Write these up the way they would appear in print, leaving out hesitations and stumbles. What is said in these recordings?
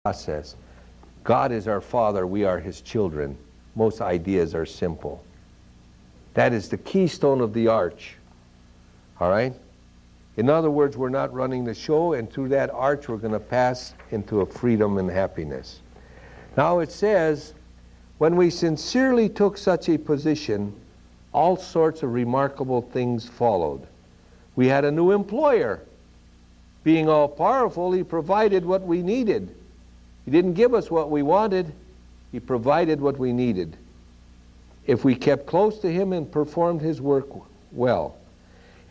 process. God is our Father, we are His children. Most ideas are simple. That is the keystone of the arch. All right? In other words, we're not running the show, and through that arch we're going to pass into a freedom and happiness. Now it says, when we sincerely took such a position, all sorts of remarkable things followed. We had a new employer. Being all-powerful, He provided what we needed. He didn't give us what we wanted. He provided what we needed, if we kept close to Him and performed His work well.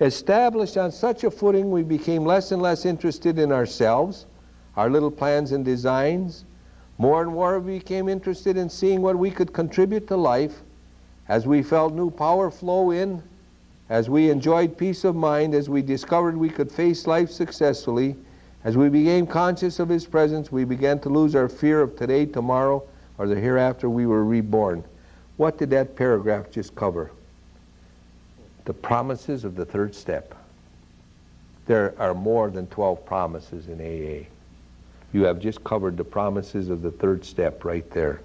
Established on such a footing, we became less and less interested in ourselves, our little plans and designs. More and more we became interested in seeing what we could contribute to life. As we felt new power flow in, as we enjoyed peace of mind, as we discovered we could face life successfully, as we became conscious of His presence, we began to lose our fear of today, tomorrow, or the hereafter we were reborn. What did that paragraph just cover? The promises of the third step. There are more than 12 promises in AA. You have just covered the promises of the third step right there.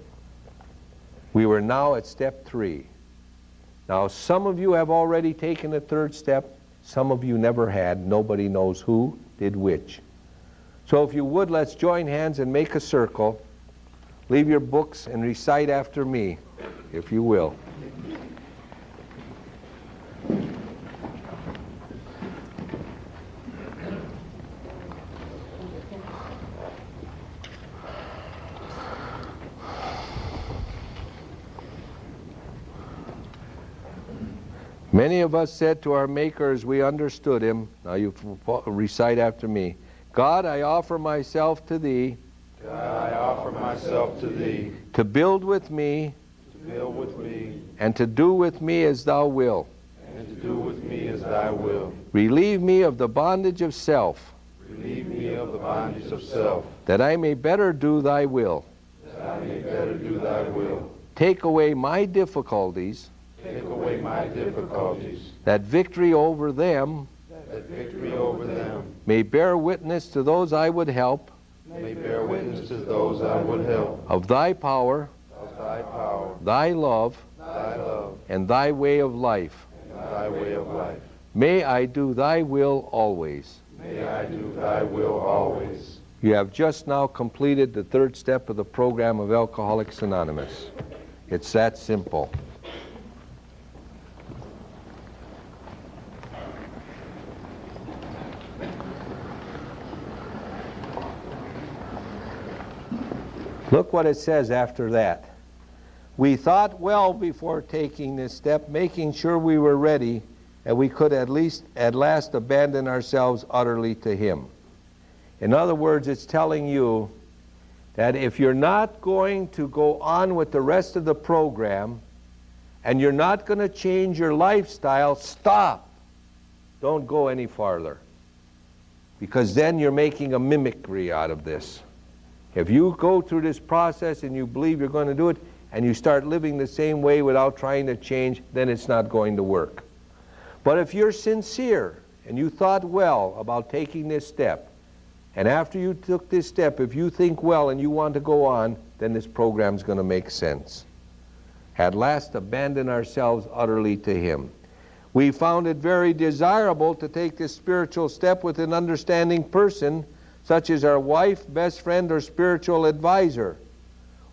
We were now at step 3. Now, some of you have already taken the third step. Some of you never had. Nobody knows who did which. So if you would, let's join hands and make a circle. Leave your books and recite after me, if you will. Many of us said to our Maker as we understood Him, now you recite after me, God, I offer myself to Thee. God, I offer myself to Thee. To build with me. To build with me. And to do with me as Thou wilt. And to do with me as Thy will. Relieve me of the bondage of self. Relieve me of the bondage of self. That I may better do Thy will. That I may better do Thy will. Take away my difficulties. Take away my difficulties. That victory over them. That victory over them. May bear witness to those I would help. May bear witness to those I would help. Of Thy power. Of Thy power. Thy love. Thy love. And Thy way of life. And Thy way of life. May I do Thy will always. May I do Thy will always. You have just now completed the third step of the program of Alcoholics Anonymous. It's that simple. Look what it says after that. We thought well before taking this step, making sure we were ready, and we could at last abandon ourselves utterly to Him. In other words, it's telling you that if you're not going to go on with the rest of the program, and you're not going to change your lifestyle, stop. Don't go any farther. Because then you're making a mimicry out of this. If you go through this process and you believe you're going to do it, and you start living the same way without trying to change, then it's not going to work. But if you're sincere and you thought well about taking this step, and after you took this step, if you think well and you want to go on, then this program's going to make sense. At last, abandon ourselves utterly to Him. We found it very desirable to take this spiritual step with an understanding person, such as our wife, best friend, or spiritual advisor.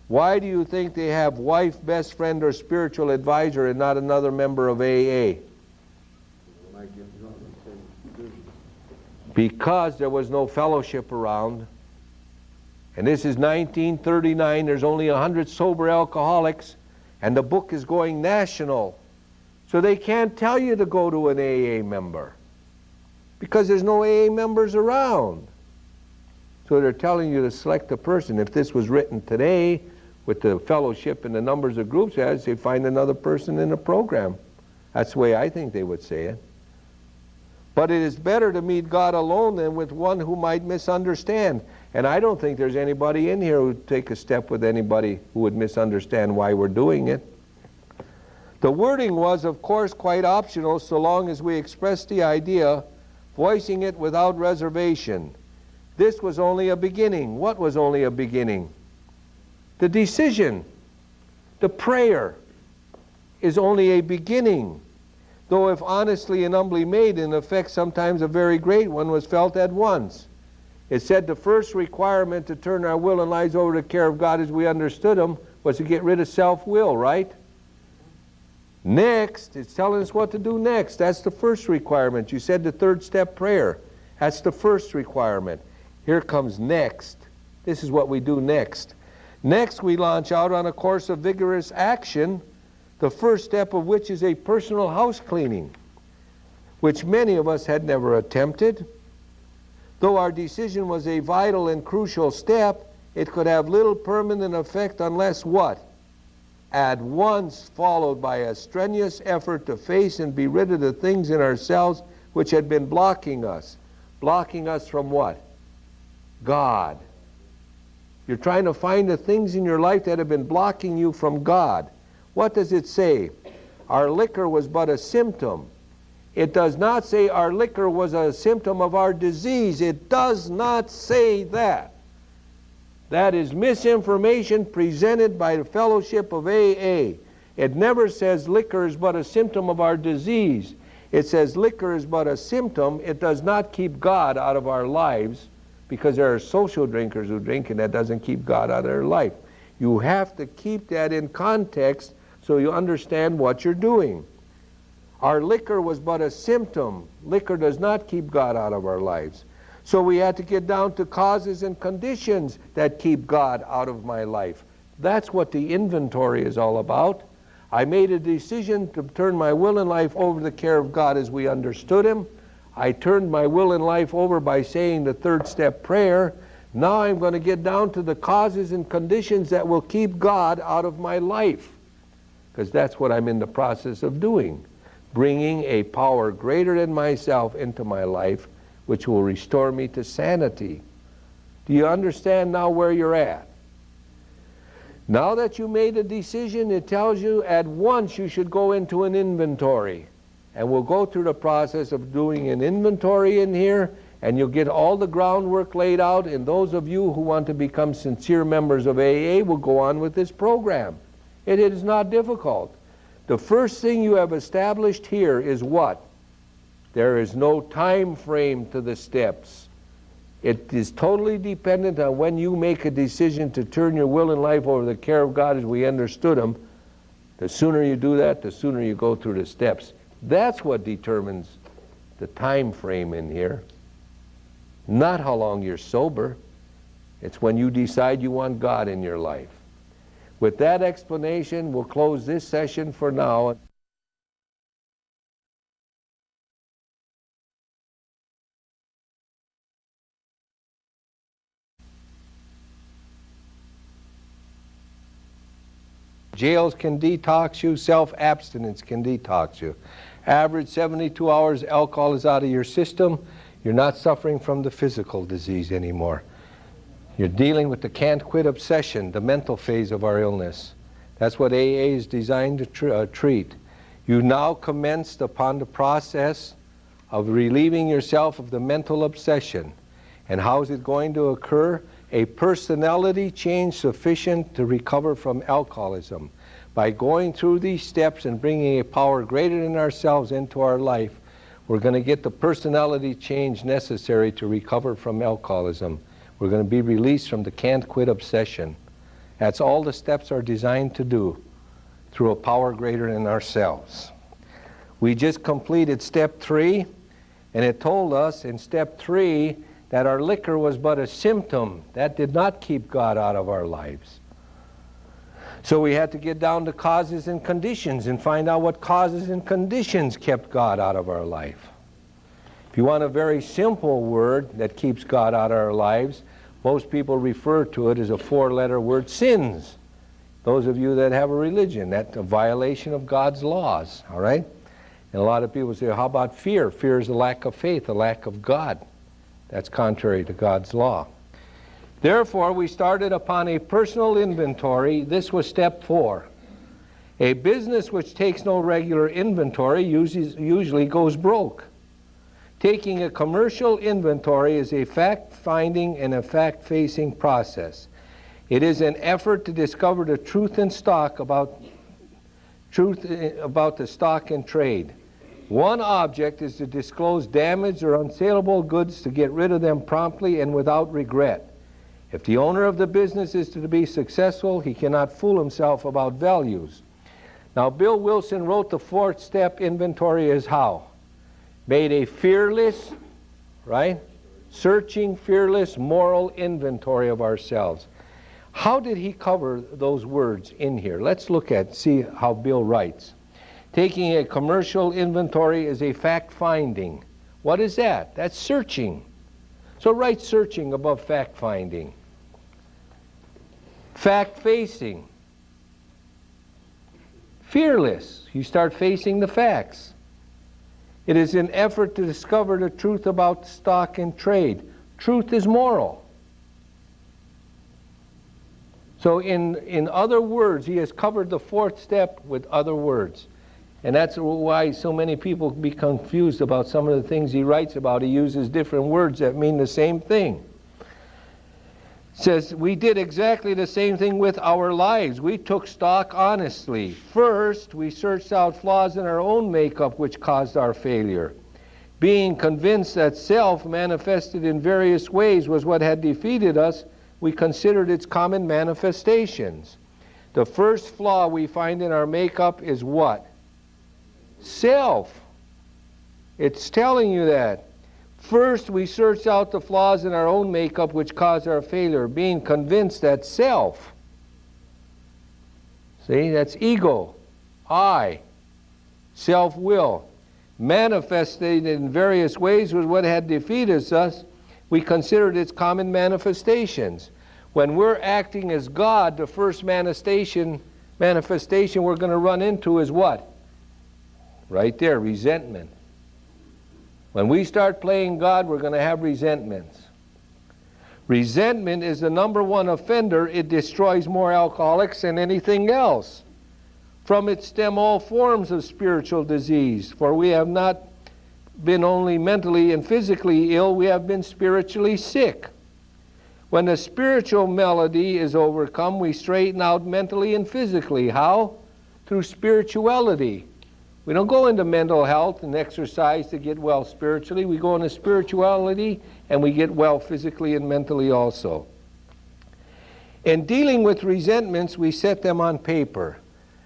Why do you think they have wife, best friend, or spiritual advisor and not another member of AA? Because there was no fellowship around. And this is 1939. There's only 100 sober alcoholics, and the book is going national. So they can't tell you to go to an AA member because there's no AA members around. So they're telling you to select a person. If this was written today with the fellowship and the numbers of groups, I'd say find another person in the program. That's the way I think they would say it. But it is better to meet God alone than with one who might misunderstand. And I don't think there's anybody in here who would take a step with anybody who would misunderstand why we're doing it. The wording was, of course, quite optional so long as we expressed the idea, voicing it without reservation. This was only a beginning. What was only a beginning? The decision, the prayer is only a beginning. Though if honestly and humbly made, in effect sometimes a very great one was felt at once. It said the first requirement to turn our will and lives over to the care of God as we understood Him was to get rid of self-will, right? Next, it's telling us what to do next. That's the first requirement. You said the third step prayer. That's the first requirement. Here comes next. This is what we do next. Next, we launch out on a course of vigorous action, the first step of which is a personal house cleaning, which many of us had never attempted. Though our decision was a vital and crucial step, it could have little permanent effect unless what? At once followed by a strenuous effort to face and be rid of the things in ourselves which had been blocking us. Blocking us from what? God. You're trying to find the things in your life that have been blocking you from God. What does it say? Our liquor was but a symptom. It does not say our liquor was a symptom of our disease. It does not say that. That is misinformation presented by the fellowship of AA. It never says liquor is but a symptom of our disease. It says liquor is but a symptom. It does not keep God out of our lives, because there are social drinkers who drink and that doesn't keep God out of their life. You have to keep that in context so you understand what you're doing. Our liquor was but a symptom. Liquor does not keep God out of our lives. So we had to get down to causes and conditions that keep God out of my life. That's what the inventory is all about. I made a decision to turn my will and life over to the care of God as we understood Him. I turned my will and life over by saying the third step prayer. Now I'm going to get down to the causes and conditions that will keep God out of my life, because that's what I'm in the process of doing, bringing a power greater than myself into my life, which will restore me to sanity. Do you understand now where you're at? Now that you made a decision, it tells you at once you should go into an inventory. And we'll go through the process of doing an inventory in here, and you'll get all the groundwork laid out, and those of you who want to become sincere members of AA will go on with this program. It is not difficult. The first thing you have established here is what? There is no time frame to the steps. It is totally dependent on when you make a decision to turn your will and life over to the care of God as we understood Him. The sooner you do that, the sooner you go through the steps. That's what determines the time frame in here. Not how long you're sober. It's when you decide you want God in your life. With that explanation, we'll close this session for now. Jails can detox you. Self-abstinence can detox you. Average 72 hours, alcohol is out of your system. You're not suffering from the physical disease anymore. You're dealing with the can't quit obsession, the mental phase of our illness. That's what AA is designed to treat. You now commenced upon the process of relieving yourself of the mental obsession. And how is it going to occur? A personality change sufficient to recover from alcoholism. By going through these steps and bringing a power greater than ourselves into our life, we're going to get the personality change necessary to recover from alcoholism. We're going to be released from the can't quit obsession. That's all the steps are designed to do, through a power greater than ourselves. We just completed step 3, and it told us in step 3 that our liquor was but a symptom. That did not keep God out of our lives. So we had to get down to causes and conditions and find out what causes and conditions kept God out of our life. If you want a very simple word that keeps God out of our lives, most people refer to it as a 4-letter word: sins. Those of you that have a religion, that's a violation of God's laws, all right? And a lot of people say, how about fear? Fear is a lack of faith, a lack of God. That's contrary to God's law. Therefore, we started upon a personal inventory. This was step 4. A business which takes no regular inventory usually goes broke. Taking a commercial inventory is a fact-finding and a fact-facing process. It is an effort to discover the truth in stock about the stock and trade. One object is to disclose damaged or unsaleable goods to get rid of them promptly and without regret. If the owner of the business is to be successful, he cannot fool himself about values. Now, Bill Wilson wrote the fourth step inventory as how? Made a fearless, right? Searching, fearless, moral inventory of ourselves. How did he cover those words in here? Let's look at, see how Bill writes. Taking a commercial inventory is a fact-finding. What is that? That's searching. So write searching above fact-finding. Fact-facing. Fearless. You start facing the facts. It is an effort to discover the truth about stock and trade. Truth is moral. So in other words, he has covered the fourth step with other words. And that's why so many people be confused about some of the things he writes about. He uses different words that mean the same thing. Says, we did exactly the same thing with our lives. We took stock honestly. First, we searched out flaws in our own makeup which caused our failure. Being convinced that self manifested in various ways was what had defeated us, we considered its common manifestations. The first flaw we find in our makeup is what? Self. It's telling you that. First, we searched out the flaws in our own makeup which caused our failure, being convinced that self. See, that's ego, I, self-will, manifested in various ways was what had defeated us. We considered its common manifestations. When we're acting as God, the first manifestation we're going to run into is what? Right there, resentment. When we start playing God, we're going to have resentments. Resentment is the number one offender. It destroys more alcoholics than anything else. From it stem all forms of spiritual disease, for we have not been only mentally and physically ill, we have been spiritually sick. When the spiritual malady is overcome, we straighten out mentally and physically. How? Through spirituality. We don't go into mental health and exercise to get well spiritually. We go into spirituality and we get well physically and mentally also. In dealing with resentments, we set them on paper.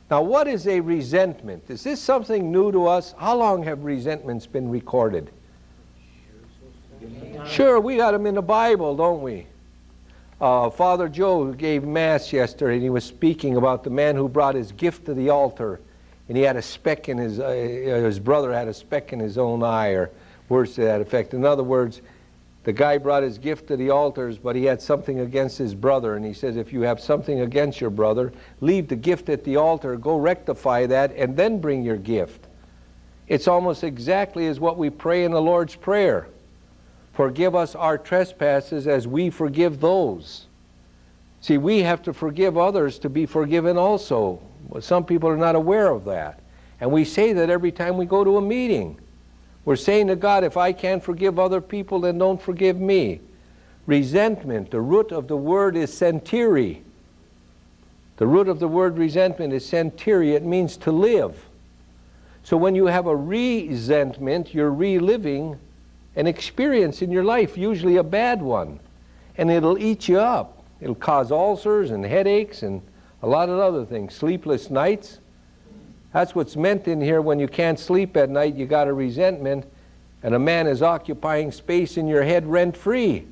Now, what is a resentment? Is this something new to us? How long have resentments been recorded? Sure, we got them in the Bible, don't we? Father Joe gave Mass yesterday, and he was speaking about the man who brought his gift to the altar, and he had a speck in his brother had a speck in his own eye, or words to that effect. In other words, the guy brought his gift to the altars, but he had something against his brother, and he says, if you have something against your brother, leave the gift at the altar, go rectify that, and then bring your gift. It's almost exactly as what we pray in the Lord's Prayer. Forgive us our trespasses as we forgive those. See, we have to forgive others to be forgiven also. Well, some people are not aware of that. And we say that every time we go to a meeting. We're saying to God, if I can't forgive other people, then don't forgive me. Resentment, the root of the word is sentiri. The root of the word resentment is sentiri. It means to live. So when you have a resentment, you're reliving an experience in your life, usually a bad one. And it'll eat you up. It'll cause ulcers and headaches and a lot of other things. Sleepless nights. That's what's meant in here. When you can't sleep at night, you got a resentment, and a man is occupying space in your head rent-free.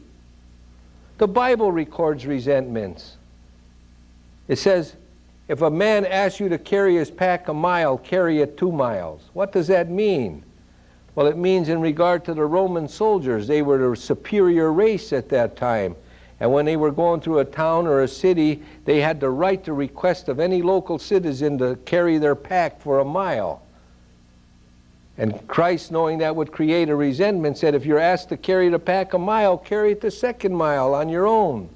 The Bible records resentments. It says, if a man asks you to carry his pack a mile, carry it 2 miles. What does that mean? Well, it means in regard to the Roman soldiers, they were the superior race at that time. And when they were going through a town or a city, they had the right to request of any local citizen to carry their pack for a mile. And Christ, knowing that would create a resentment, said, if you're asked to carry the pack a mile, carry it the 2nd mile on your own.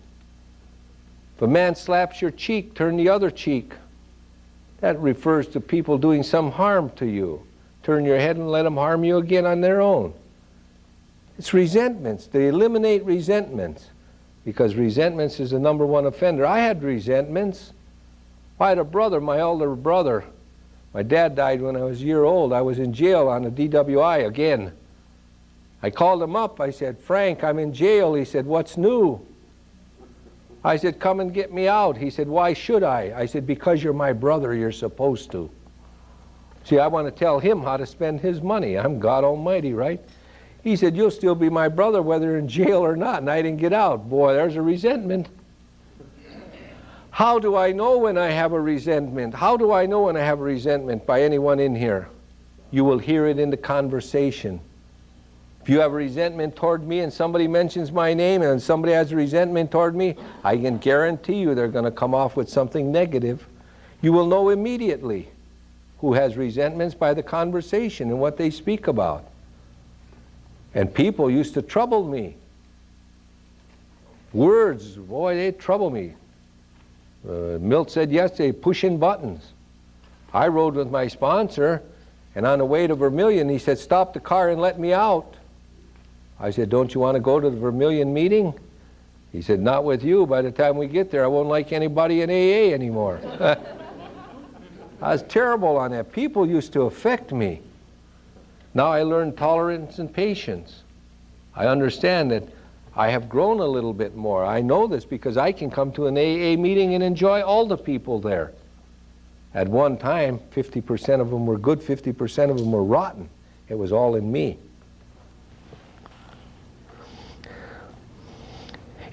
If a man slaps your cheek, turn the other cheek. That refers to people doing some harm to you. Turn your head and let them harm you again on their own. It's resentments. They eliminate resentments, because resentments is the number one offender. I had resentments. I had a brother, my elder brother. My dad died when I was a year old. I was in jail on a DWI again. I called him up. I said, Frank, I'm in jail. He said, what's new? I said, come and get me out. He said, why should I? I said, because you're my brother, you're supposed to. See, I want to tell him how to spend his money. I'm God Almighty, right? He said, you'll still be my brother whether in jail or not, and I didn't get out. Boy, there's a resentment. How do I know when I have a resentment? How do I know when I have a resentment by anyone in here? You will hear it in the conversation. If you have a resentment toward me and somebody mentions my name and somebody has a resentment toward me, I can guarantee you they're going to come off with something negative. You will know immediately who has resentments by the conversation and what they speak about. And people used to trouble me. Words, boy, they trouble me. Milt said yesterday, pushing buttons. I rode with my sponsor, and on the way to Vermilion, he said, stop the car and let me out. I said, don't you want to go to the Vermilion meeting? He said, not with you. By the time we get there, I won't like anybody in AA anymore. I was terrible on that. People used to affect me. Now I learned tolerance and patience. I understand that I have grown a little bit more. I know this because I can come to an AA meeting and enjoy all the people there. At one time, 50% of them were good, 50% of them were rotten. It was all in me.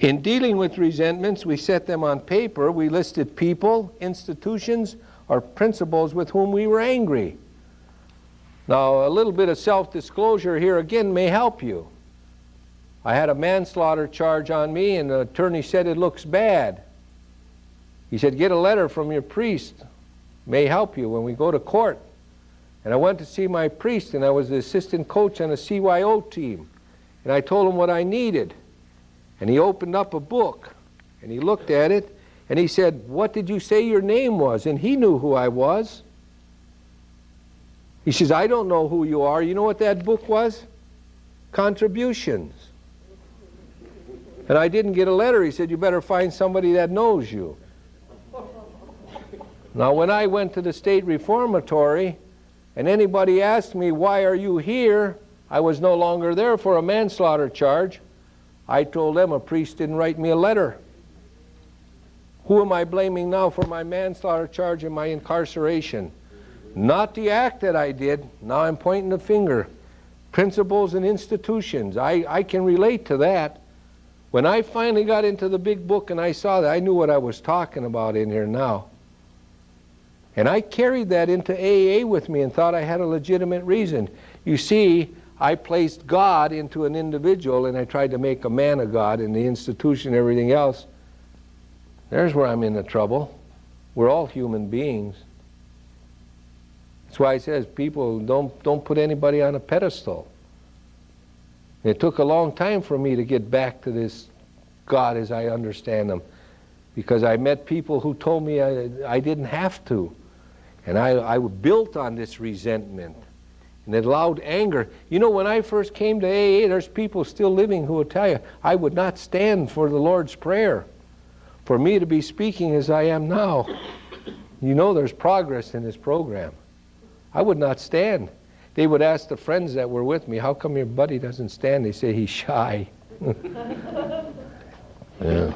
In dealing with resentments, we set them on paper. We listed people, institutions, or principles with whom we were angry. Now, a little bit of self-disclosure here again may help you. I had a manslaughter charge on me, and the attorney said it looks bad. He said, get a letter from your priest. May help you when we go to court. And I went to see my priest, and I was the assistant coach on a CYO team. And I told him what I needed. And he opened up a book, and he looked at it, and he said, what did you say your name was? And he knew who I was. He says, I don't know who you are. You know what that book was? Contributions. And I didn't get a letter. He said, you better find somebody that knows you. Now, when I went to the state reformatory, and anybody asked me, why are you here? I was no longer there for a manslaughter charge. I told them a priest didn't write me a letter. Who am I blaming now for my manslaughter charge and my incarceration? Not the act that I did. Now I'm pointing the finger. Principles and institutions. I can relate to that. When I finally got into the big book and I saw that, I knew what I was talking about in here now. And I carried that into AA with me and thought I had a legitimate reason. You see, I placed God into an individual and I tried to make a man of God in the institution and everything else. There's where I'm in the trouble. We're all human beings. That's why it says people don't put anybody on a pedestal. It took a long time for me to get back to this God as I understand him, because I met people who told me I didn't have to. And I built on this resentment. And it allowed anger. You know, when I first came to AA, there's people still living who will tell you, I would not stand for the Lord's Prayer. For me to be speaking as I am now, you know there's progress in this program. I would not stand. They would ask the friends that were with me, how come your buddy doesn't stand? They say he's shy. Yeah.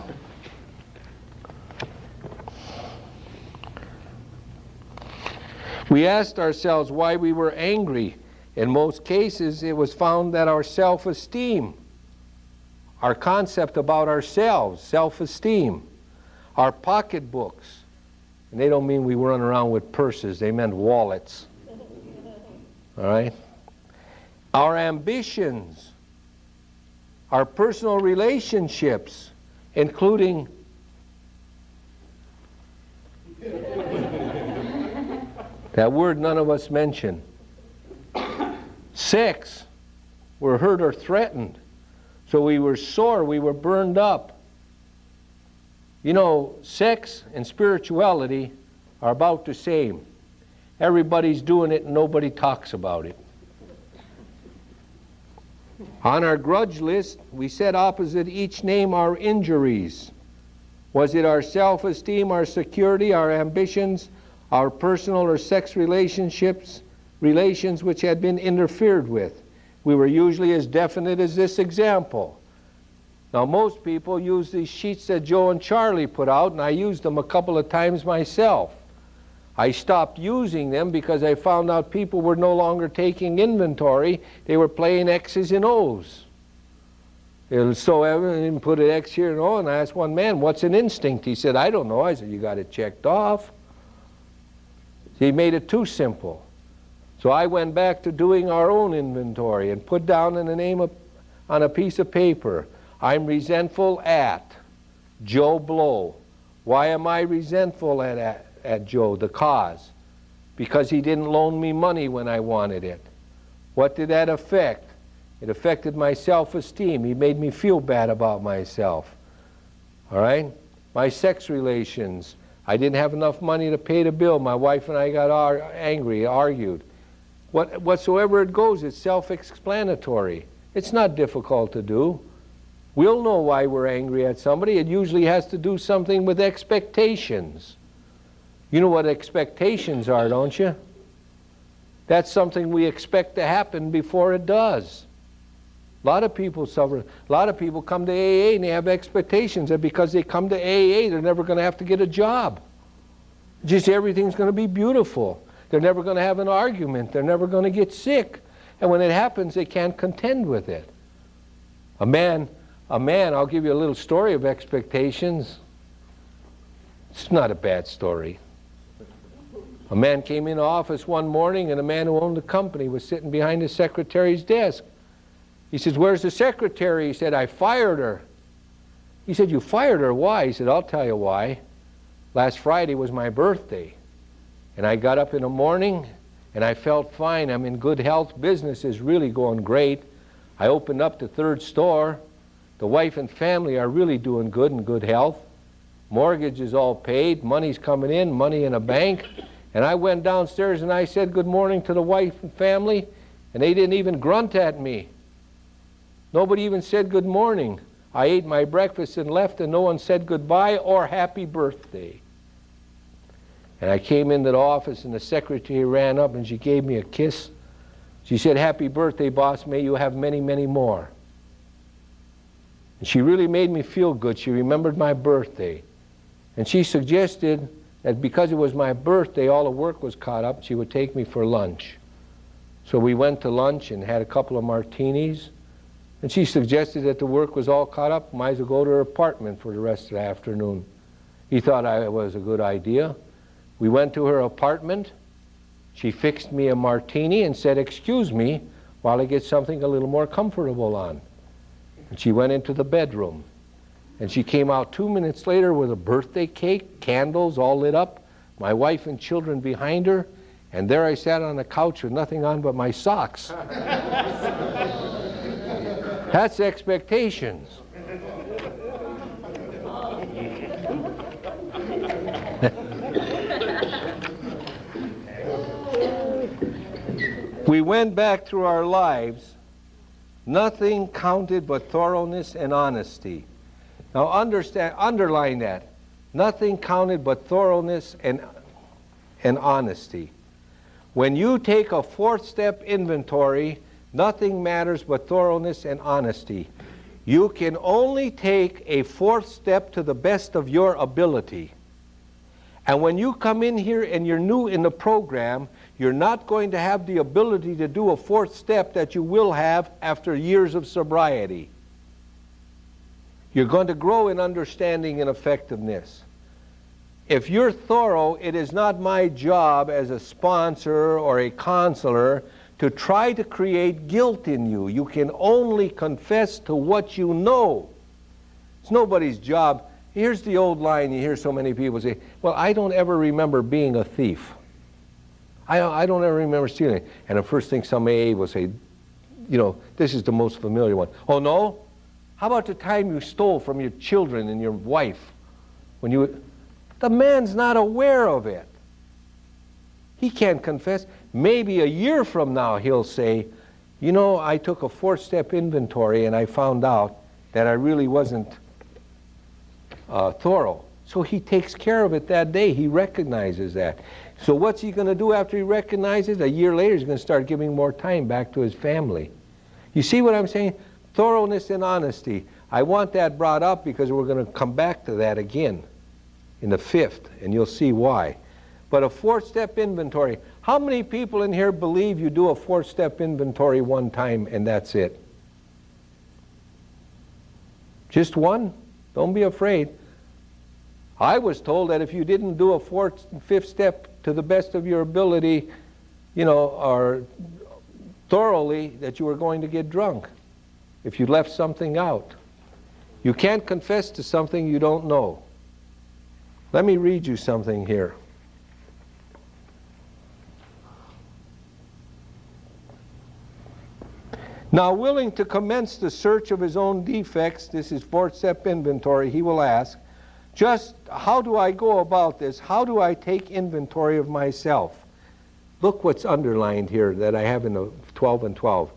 We asked ourselves why we were angry. In most cases, it was found that our self-esteem, our concept about ourselves, self-esteem, our pocketbooks, and they don't mean we run around with purses, they meant wallets. All right? Our ambitions, our personal relationships, including that word none of us mention. Sex, we're hurt or threatened. So we were sore, we were burned up. You know, sex and spirituality are about the same. Everybody's doing it and nobody talks about it. On our grudge list, we set opposite each name our injuries. Was it our self-esteem, our security, our ambitions, our personal or sex relations which had been interfered with? We were usually as definite as this example. Now, most people use these sheets that Joe and Charlie put out, and I used them a couple of times myself. I stopped using them because I found out people were no longer taking inventory. They were playing X's and O's. It was so evident, and put an X here and O, and I asked one man, what's an instinct? He said, I don't know. I said, you got it checked off. He made it too simple. So I went back to doing our own inventory and put down in the name on a piece of paper, I'm resentful at Joe Blow. Why am I resentful at Joe? The cause. Because he didn't loan me money when I wanted it. What did that affect? It affected my self-esteem. He made me feel bad about myself. All right? My sex relations. I didn't have enough money to pay the bill. My wife and I got angry, argued. Whatsoever it goes, it's self-explanatory. It's not difficult to do. We'll know why we're angry at somebody. It usually has to do something with expectations. You know what expectations are, don't you? That's something we expect to happen before it does. A lot of people suffer. A lot of people come to AA and they have expectations that because they come to AA, they're never going to have to get a job. Just everything's going to be beautiful. They're never going to have an argument. They're never going to get sick. And when it happens, they can't contend with it. A man, I'll give you a little story of expectations. It's not a bad story. A man came in the office one morning, and a man who owned the company was sitting behind his secretary's desk. He says, where's the secretary? He said, I fired her. He said, you fired her? Why? He said, I'll tell you why. Last Friday was my birthday. And I got up in the morning, and I felt fine. I'm in good health. Business is really going great. I opened up the third store. The wife and family are really doing good in good health. Mortgage is all paid. Money's coming in, money in a bank. And I went downstairs and I said good morning to the wife and family, and they didn't even grunt at me. Nobody even said good morning. I ate my breakfast and left, and no one said goodbye or happy birthday. And I came into the office, and the secretary ran up and she gave me a kiss. She said, happy birthday, boss. May you have many, many more. And she really made me feel good. She remembered my birthday. And she suggested that because it was my birthday, all the work was caught up, she would take me for lunch. So we went to lunch and had a couple of martinis. And she suggested that the work was all caught up, might as well go to her apartment for the rest of the afternoon. He thought it was a good idea. We went to her apartment. She fixed me a martini and said, excuse me, while I get something a little more comfortable on. And she went into the bedroom. And she came out 2 minutes later with a birthday cake, candles all lit up, my wife and children behind her, and there I sat on the couch with nothing on but my socks. That's expectations. We went back through our lives. Nothing counted but thoroughness and honesty. Now underline that. Nothing counted but thoroughness and honesty. When you take a fourth step inventory, nothing matters but thoroughness and honesty. You can only take a fourth step to the best of your ability. And when you come in here and you're new in the program, you're not going to have the ability to do a fourth step that you will have after years of sobriety. You're going to grow in understanding and effectiveness. If you're thorough, it is not my job as a sponsor or a counselor to try to create guilt in you. You can only confess to what you know. It's nobody's job. Here's the old line you hear so many people say, well, I don't ever remember being a thief. I don't ever remember stealing. And the first thing some AA will say, you know, this is the most familiar one. Oh, no? How about the time you stole from your children and your wife? The man's not aware of it. He can't confess. Maybe a year from now he'll say, You know, I took a 4-step inventory and I found out that I really wasn't thorough. So he takes care of it that day. He recognizes that. So what's he going to do after he recognizes? A year later, he's going to start giving more time back to his family. You see what I'm saying? Thoroughness and honesty. I want that brought up because we're going to come back to that again in the 5th, and you'll see why. But a 4-step inventory. How many people in here believe you do a 4-step inventory one time and that's it? Just one? Don't be afraid. I was told that if you didn't do a 4th and 5th step to the best of your ability, you know, or thoroughly, that you were going to get drunk if you left something out. You can't confess to something you don't know. Let me read you something here. Now, willing to commence the search of his own defects, this is 4th-step inventory, he will ask, just how do I go about this? How do I take inventory of myself? Look what's underlined here that I have in the 12 and 12.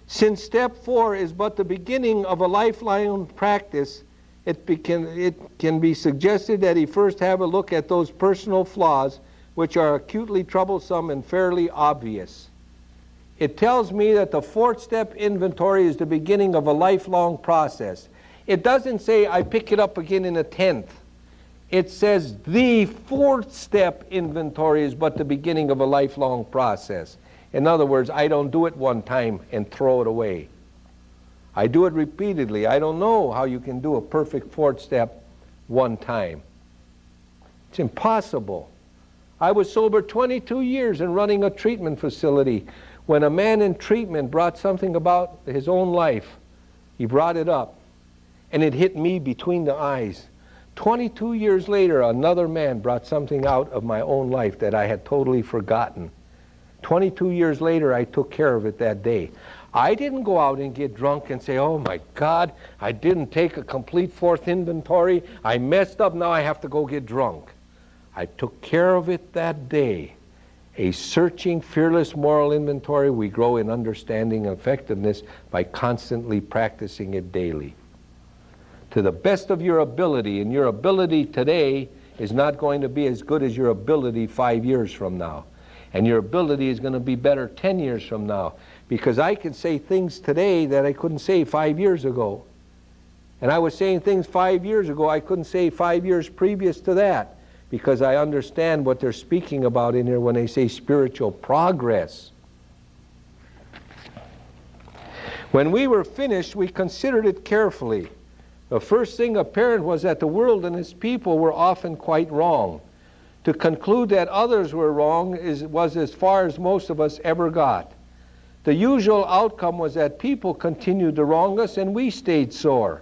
Since step 4 is but the beginning of a lifelong practice, it can be suggested that he first have a look at those personal flaws which are acutely troublesome and fairly obvious. It tells me that the 4th-step inventory is the beginning of a lifelong process. It doesn't say I pick it up again in the 10th. It says the 4th-step inventory is but the beginning of a lifelong process. In other words, I don't do it one time and throw it away. I do it repeatedly. I don't know how you can do a perfect 4th step one time. It's impossible. I was sober 22 years and running a treatment facility. When a man in treatment brought something about his own life, he brought it up, and it hit me between the eyes. 22 years later, another man brought something out of my own life that I had totally forgotten. 22 years later, I took care of it that day. I didn't go out and get drunk and say, oh my God, I didn't take a complete 4th inventory. I messed up, now I have to go get drunk. I took care of it that day. A searching, fearless moral inventory. We grow in understanding and effectiveness by constantly practicing it daily. To the best of your ability, and your ability today is not going to be as good as your ability 5 years from now. And your ability is going to be better 10 years from now. Because I can say things today that I couldn't say 5 years ago. And I was saying things 5 years ago I couldn't say 5 years previous to that. Because I understand what they're speaking about in here when they say spiritual progress. When we were finished, we considered it carefully. The first thing apparent was that the world and its people were often quite wrong. To conclude that others were wrong was as far as most of us ever got. The usual outcome was that people continued to wrong us and we stayed sore.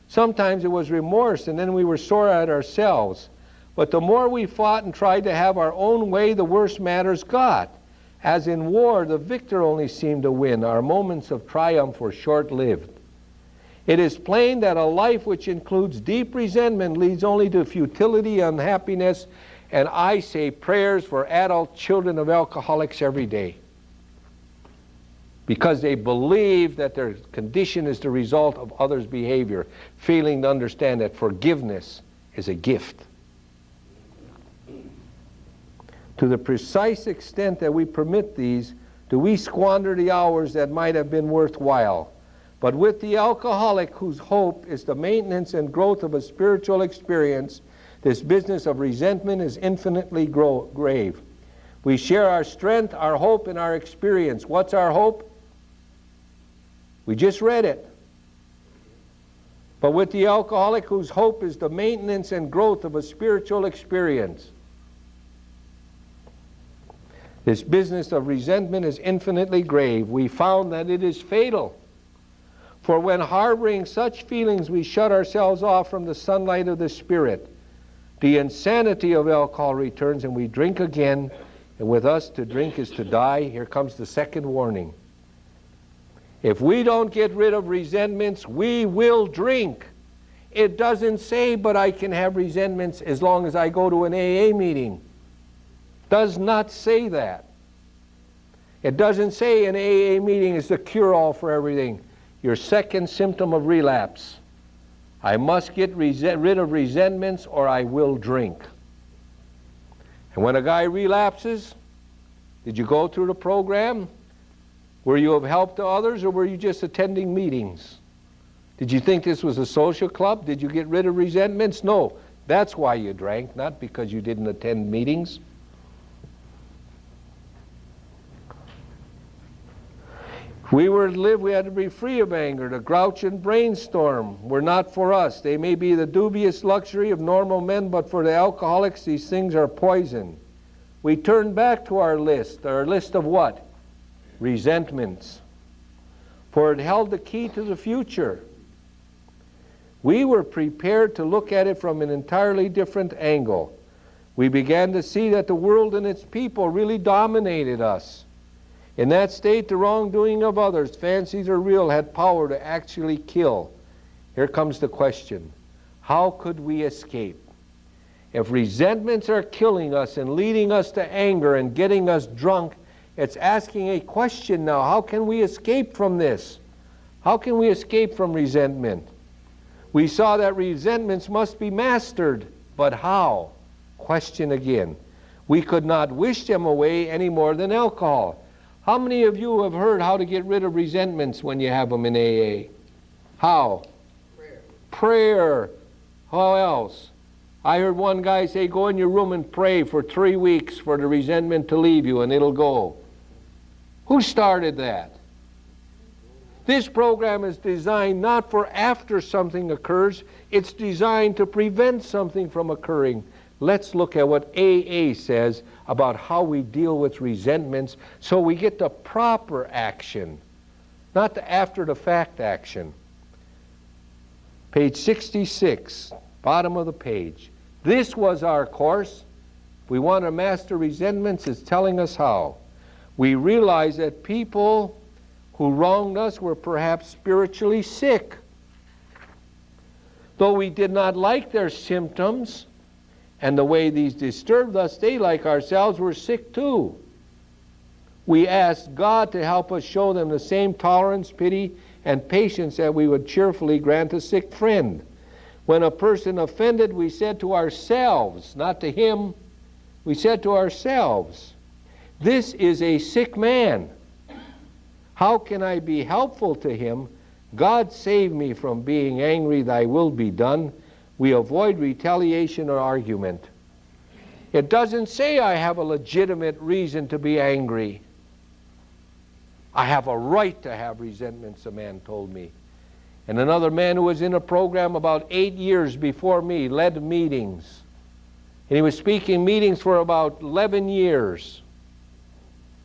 Sometimes it was remorse and then we were sore at ourselves. But the more we fought and tried to have our own way, the worse matters got. As in war, the victor only seemed to win. Our moments of triumph were short-lived. It is plain that a life which includes deep resentment leads only to futility, unhappiness, and I say prayers for adult children of alcoholics every day. Because they believe that their condition is the result of others' behavior, failing to understand that forgiveness is a gift. To the precise extent that we permit these, do we squander the hours that might have been worthwhile. But with the alcoholic whose hope is the maintenance and growth of a spiritual experience, this business of resentment is infinitely grave. We share our strength, our hope, and our experience. What's our hope? We just read it. But with the alcoholic whose hope is the maintenance and growth of a spiritual experience, this business of resentment is infinitely grave. We found that it is fatal. For when harboring such feelings, we shut ourselves off from the sunlight of the Spirit. The insanity of alcohol returns and we drink again. And with us, to drink is to die. Here comes the second warning. If we don't get rid of resentments, we will drink. It doesn't say, but I can have resentments as long as I go to an AA meeting. Does not say that. It doesn't say an AA meeting is the cure-all for everything. Your second symptom of relapse. I must get rid of resentments or I will drink. And when a guy relapses, did you go through the program? Were you of help to others, or were you just attending meetings? Did you think this was a social club? Did you get rid of resentments? No. That's why you drank, not because you didn't attend meetings. If we were to live, we had to be free of anger. The grouch and brainstorm were not for us. They may be the dubious luxury of normal men, but for the alcoholics, these things are poison. We turn back to our list of what? Resentments. For it held the key to the future. We were prepared to look at it from an entirely different angle. We began to see that the world and its people really dominated us. In that state, the wrongdoing of others, fancies or real, had power to actually kill. Here comes the question. How could we escape? If resentments are killing us and leading us to anger and getting us drunk, it's asking a question now. How can we escape from this? How can we escape from resentment? We saw that resentments must be mastered, but how? Question again. We could not wish them away any more than alcohol. How many of you have heard how to get rid of resentments when you have them in AA? How? Prayer. How else? I heard one guy say, go in your room and pray for 3 weeks for the resentment to leave you and it'll go. Who started that? This program is designed not for after something occurs, it's designed to prevent something from occurring. Let's look at what AA says about how we deal with resentments so we get the proper action, not the after-the-fact action. Page 66, bottom of the page. This was our course. If we want to master resentments, it's telling us how. We realize that people who wronged us were perhaps spiritually sick. Though we did not like their symptoms and the way these disturbed us, they, like ourselves, were sick too. We asked God to help us show them the same tolerance, pity, and patience that we would cheerfully grant a sick friend. When a person offended, we said to ourselves, not to him, we said to ourselves, this is a sick man. How can I be helpful to him? God save me from being angry, thy will be done. We avoid retaliation or argument. It doesn't say I have a legitimate reason to be angry. I have a right to have resentments, a man told me. And another man who was in a program about 8 years before me led meetings. And he was speaking meetings for about 11 years.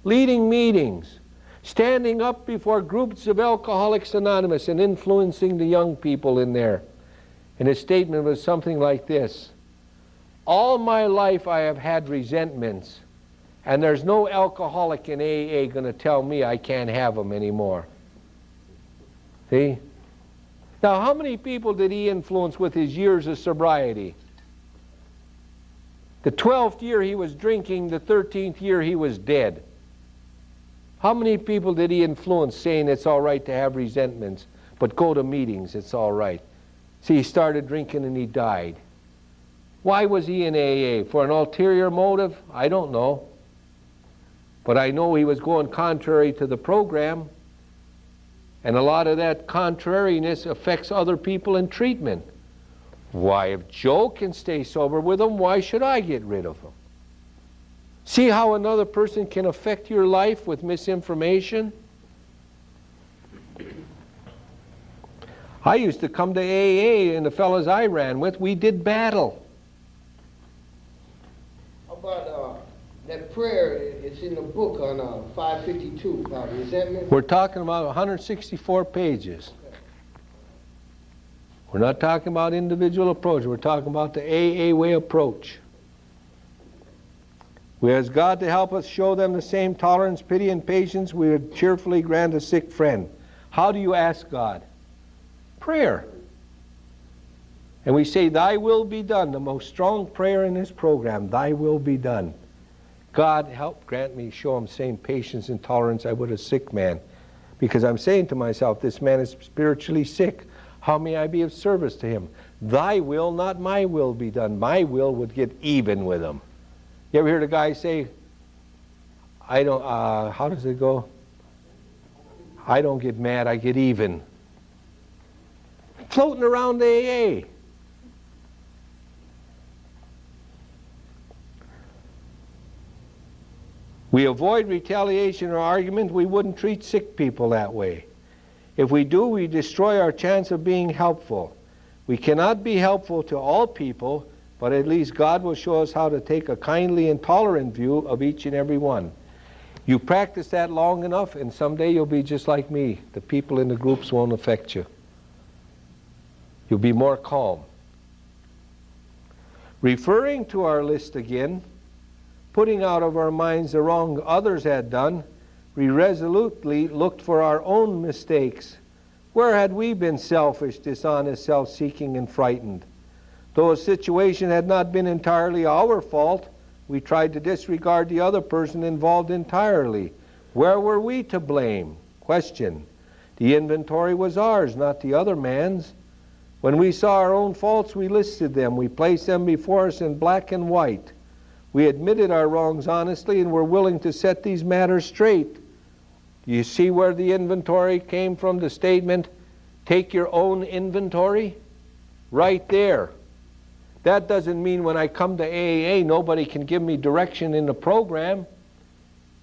Leading meetings. Standing up before groups of Alcoholics Anonymous and influencing the young people in there. And his statement was something like this. All my life I have had resentments, and there's no alcoholic in AA going to tell me I can't have them anymore. See? Now, how many people did he influence with his years of sobriety? The 12th year he was drinking, the 13th year he was dead. How many people did he influence saying it's all right to have resentments, but go to meetings, it's all right? See, he started drinking and he died. Why was he in AA? For an ulterior motive? I don't know. But I know he was going contrary to the program. And a lot of that contrariness affects other people in treatment. Why, if Joe can stay sober with him, why should I get rid of him? See how another person can affect your life with misinformation? I used to come to AA and the fellows I ran with, we did battle. How about that prayer, it's in the book on 552 about resentment? We're talking about 164 pages. We're not talking about individual approach, we're talking about the AA way approach. We ask God to help us show them the same tolerance, pity, and patience we would cheerfully grant a sick friend. How do you ask God? Prayer. And we say, thy will be done, the most strong prayer in this program, thy will be done. God, help grant me, show him same patience and tolerance I would a sick man. Because I'm saying to myself, this man is spiritually sick. How may I be of service to him? Thy will, not my will, be done. My will would get even with him. You ever hear the guy say, I don't, how does it go? I don't get mad, I get even. Floating around the AA. We avoid retaliation or argument. We wouldn't treat sick people that way. If we do, we destroy our chance of being helpful. We cannot be helpful to all people, but at least God will show us how to take a kindly and tolerant view of each and every one. You practice that long enough, and someday you'll be just like me. The people in the groups won't affect you. You'll be more calm. Referring to our list again, putting out of our minds the wrong others had done, we resolutely looked for our own mistakes. Where had we been selfish, dishonest, self-seeking, and frightened? Though a situation had not been entirely our fault, we tried to disregard the other person involved entirely. Where were we to blame? Question. The inventory was ours, not the other man's. When we saw our own faults, we listed them. We placed them before us in black and white. We admitted our wrongs honestly and were willing to set these matters straight. You see where the inventory came from, the statement, take your own inventory? Right there. That doesn't mean when I come to AAA, nobody can give me direction in the program.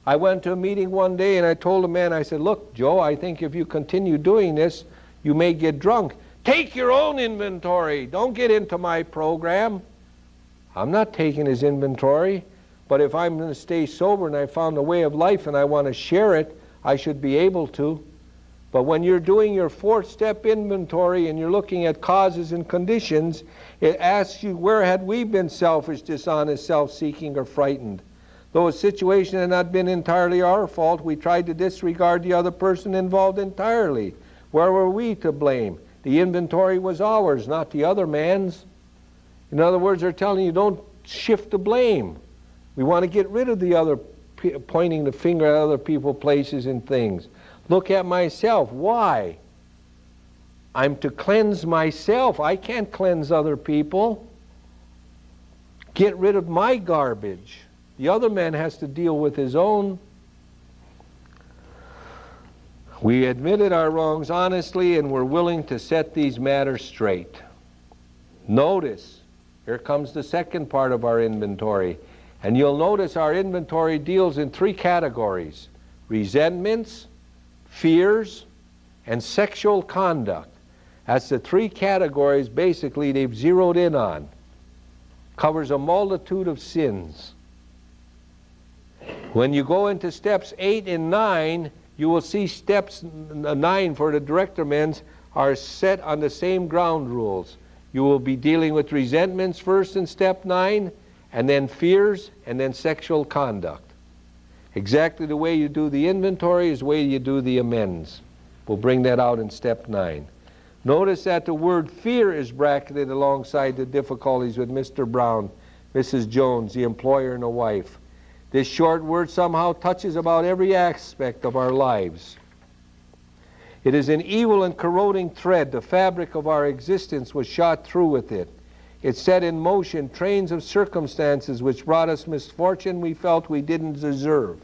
I went to a meeting one day and I told a man, I said, look, Joe, I think if you continue doing this, you may get drunk. Take your own inventory. Don't get into my program. I'm not taking his inventory, but if I'm going to stay sober and I found a way of life and I want to share it, I should be able to. But when you're doing your fourth-step inventory and you're looking at causes and conditions, it asks you, where had we been selfish, dishonest, self-seeking, or frightened? Though a situation had not been entirely our fault, we tried to disregard the other person involved entirely. Where were we to blame? The inventory was ours, not the other man's. In other words, they're telling you, don't shift the blame. We want to get rid of the other, pointing the finger at other people, places, and things. Look at myself. Why? I'm to cleanse myself. I can't cleanse other people. Get rid of my garbage. The other man has to deal with his own. We admitted our wrongs honestly and were willing to set these matters straight. Notice, here comes the second part of our inventory. And you'll notice our inventory deals in three categories: resentments, fears, and sexual conduct. That's the three categories basically they've zeroed in on. Covers a multitude of sins. When you go into steps 8 and 9, you will see steps 9 for the director men's are set on the same ground rules. You will be dealing with resentments first in step 9, and then fears, and then sexual conduct. Exactly the way you do the inventory is the way you do the amends. We'll bring that out in step 9. Notice that the word fear is bracketed alongside the difficulties with Mr. Brown, Mrs. Jones, the employer and the wife. This short word somehow touches about every aspect of our lives. It is an evil and corroding thread. The fabric of our existence was shot through with it. It set in motion trains of circumstances which brought us misfortune we felt we didn't deserve.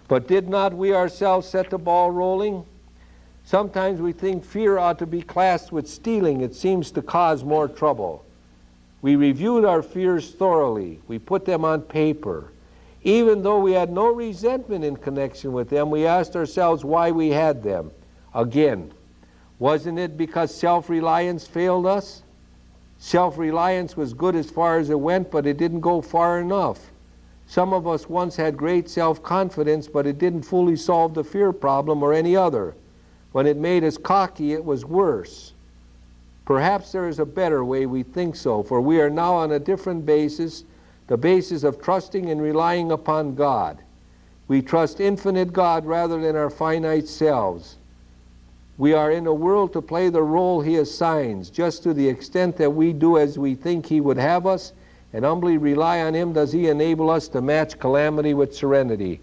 But did not we ourselves set the ball rolling? Sometimes we think fear ought to be classed with stealing. It seems to cause more trouble. We reviewed our fears thoroughly. We put them on paper. Even though we had no resentment in connection with them, we asked ourselves why we had them. Again, wasn't it because self-reliance failed us? Self-reliance was good as far as it went, but it didn't go far enough. Some of us once had great self-confidence, but it didn't fully solve the fear problem or any other. When it made us cocky, it was worse. Perhaps there is a better way. We think so, for we are now on a different basis, the basis of trusting and relying upon God. We trust infinite God rather than our finite selves. We are in a world to play the role He assigns, just to the extent that we do as we think He would have us, and humbly rely on Him, does He enable us to match calamity with serenity.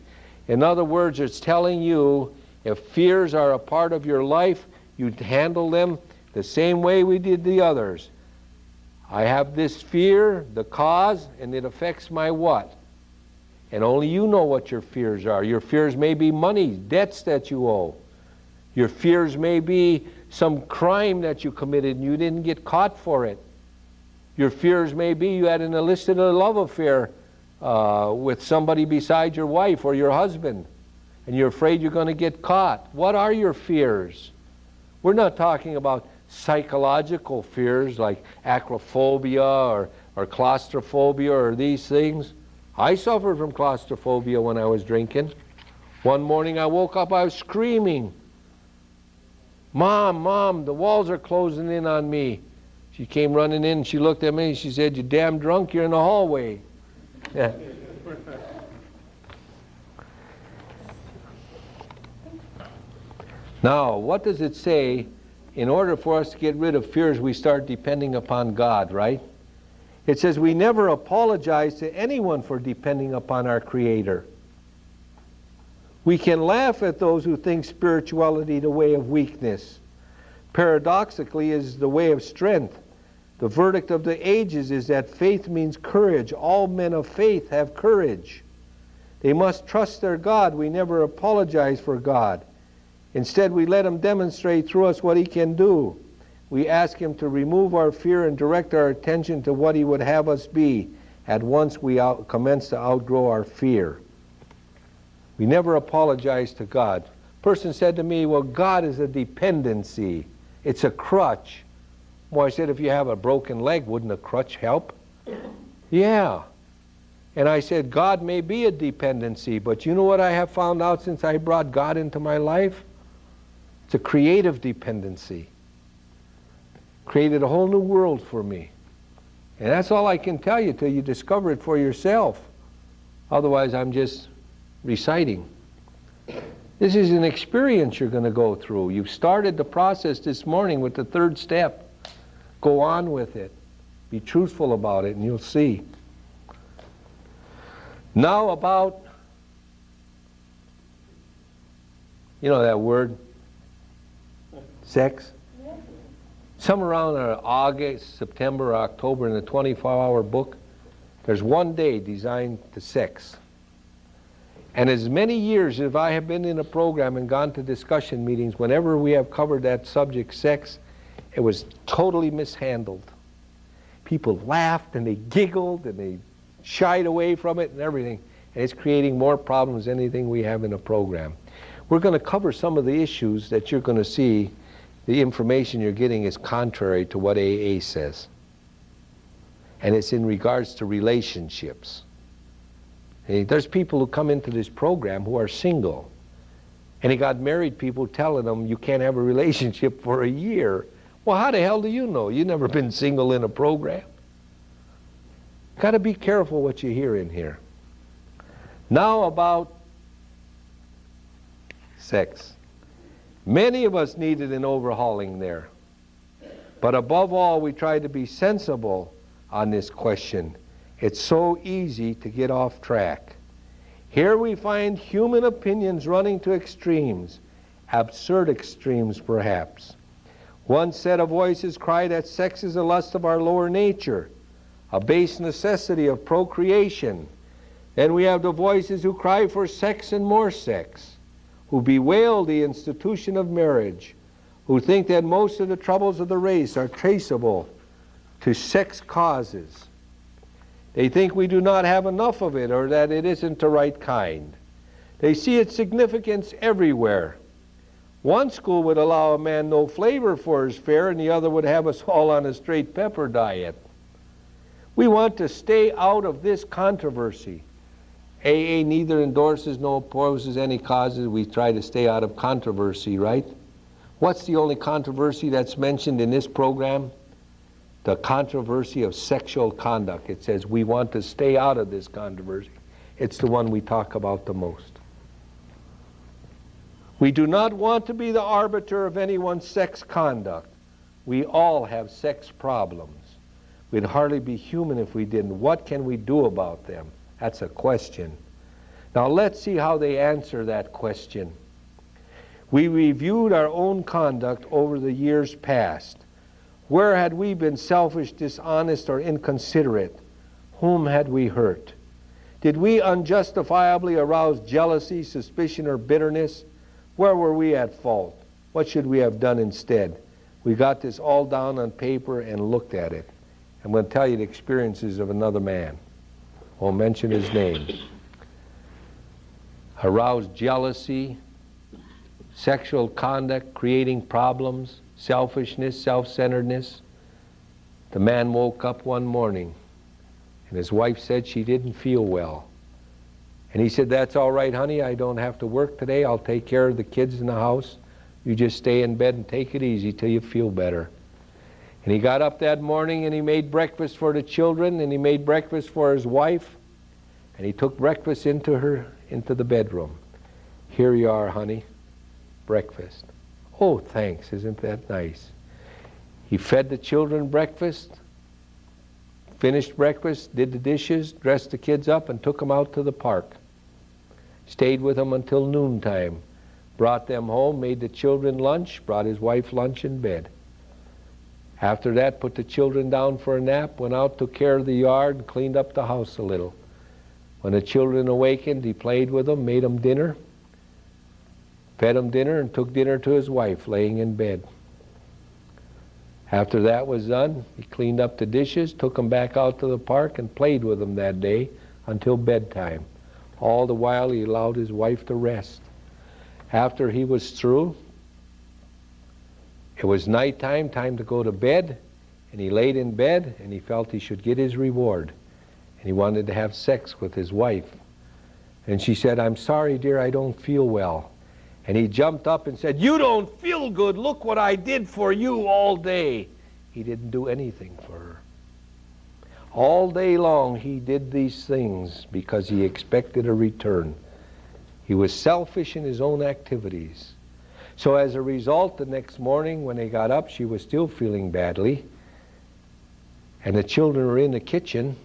In other words, it's telling you if fears are a part of your life, you handle them the same way we did the others. I have this fear, the cause, and it affects my what? And only you know what your fears are. Your fears may be money, debts that you owe. Your fears may be some crime that you committed and you didn't get caught for it. Your fears may be you had an illicit love affair with somebody beside your wife or your husband, and you're afraid you're going to get caught. What are your fears? We're not talking about psychological fears like acrophobia or claustrophobia or these things. I suffered from claustrophobia when I was drinking. One morning I woke up, I was screaming, "Mom, Mom, the walls are closing in on me." She came running in, she looked at me and she said, "You damn drunk, you're in the hallway." Yeah. Now, what does it say? In order for us to get rid of fears, we start depending upon God, right? It says we never apologize to anyone for depending upon our Creator. We can laugh at those who think spirituality the way of weakness. Paradoxically, is the way of strength. The verdict of the ages is that faith means courage. All men of faith have courage. They must trust their God. We never apologize for God. Instead, we let Him demonstrate through us what He can do. We ask Him to remove our fear and direct our attention to what He would have us be at once we commence to outgrow our fear. We never apologize to God. A person said to me, "Well, God is a dependency. It's a crutch." Well, I said, if you have a broken leg, wouldn't a crutch help? Yeah. And I said, God may be a dependency, but you know what I have found out since I brought God into my life? It's a creative dependency. Created a whole new world for me. And that's all I can tell you till you discover it for yourself. Otherwise, I'm just reciting. This is an experience you're going to go through. You've started the process this morning with the third step. Go on with it. Be truthful about it and you'll see. Now about, you know that word? Sex? Somewhere around August, September, October in the 24-hour book, there's one day designed to sex. And as many years as I have been in a program and gone to discussion meetings, whenever we have covered that subject, sex, it was totally mishandled. People laughed and they giggled and they shied away from it and everything. And it's creating more problems than anything we have in a program. We're going to cover some of the issues that you're going to see. The information you're getting is contrary to what AA says. And it's in regards to relationships. There's people who come into this program who are single. And he got married people telling them you can't have a relationship for a year. Well, how the hell do you know? You've never been single in a program. Got to be careful what you hear in here. Now about sex. Many of us needed an overhauling there. But above all, we try to be sensible on this question. It's so easy to get off track. Here we find human opinions running to extremes, absurd extremes perhaps. One set of voices cry that sex is a lust of our lower nature, a base necessity of procreation. Then we have the voices who cry for sex and more sex, who bewail the institution of marriage, who think that most of the troubles of the race are traceable to sex causes. They think we do not have enough of it or that it isn't the right kind. They see its significance everywhere. One school would allow a man no flavor for his fare and the other would have us all on a straight pepper diet. We want to stay out of this controversy. AA neither endorses nor opposes any causes. We try to stay out of controversy, right? What's the only controversy that's mentioned in this program? The controversy of sexual conduct. It says we want to stay out of this controversy. It's the one we talk about the most. We do not want to be the arbiter of anyone's sex conduct. We all have sex problems. We'd hardly be human if we didn't. What can we do about them? That's a question. Now let's see how they answer that question. We reviewed our own conduct over the years past. Where had we been selfish, dishonest, or inconsiderate? Whom had we hurt? Did we unjustifiably arouse jealousy, suspicion, or bitterness? Where were we at fault? What should we have done instead? We got this all down on paper and looked at it. I'm going to tell you the experiences of another man. Won't mention his name. Aroused jealousy, sexual conduct, creating problems, selfishness, self-centeredness. The man woke up one morning and his wife said she didn't feel well. And he said, "That's all right, honey. I don't have to work today. I'll take care of the kids in the house. You just stay in bed and take it easy till you feel better." And he got up that morning and he made breakfast for the children and he made breakfast for his wife. And he took breakfast into the bedroom. "Here you are, honey. Breakfast." "Oh, thanks. Isn't that nice?" He fed the children breakfast, finished breakfast, did the dishes, dressed the kids up, and took them out to the park. Stayed with them until noontime. Brought them home, made the children lunch, brought his wife lunch in bed. After that, put the children down for a nap, went out, took care of the yard, and cleaned up the house a little. When the children awakened, he played with them, made them dinner, fed them dinner, and took dinner to his wife, laying in bed. After that was done, he cleaned up the dishes, took them back out to the park, and played with them that day until bedtime. All the while, he allowed his wife to rest. After he was through, it was nighttime, time to go to bed, and he laid in bed, and he felt he should get his reward. And he wanted to have sex with his wife. And she said, "I'm sorry, dear, I don't feel well." And he jumped up and said, "You don't feel good. Look what I did for you all day." He didn't do anything for her. All day long he did these things because he expected a return. He was selfish in his own activities. So as a result, the next morning when they got up, she was still feeling badly. And the children were in the kitchen.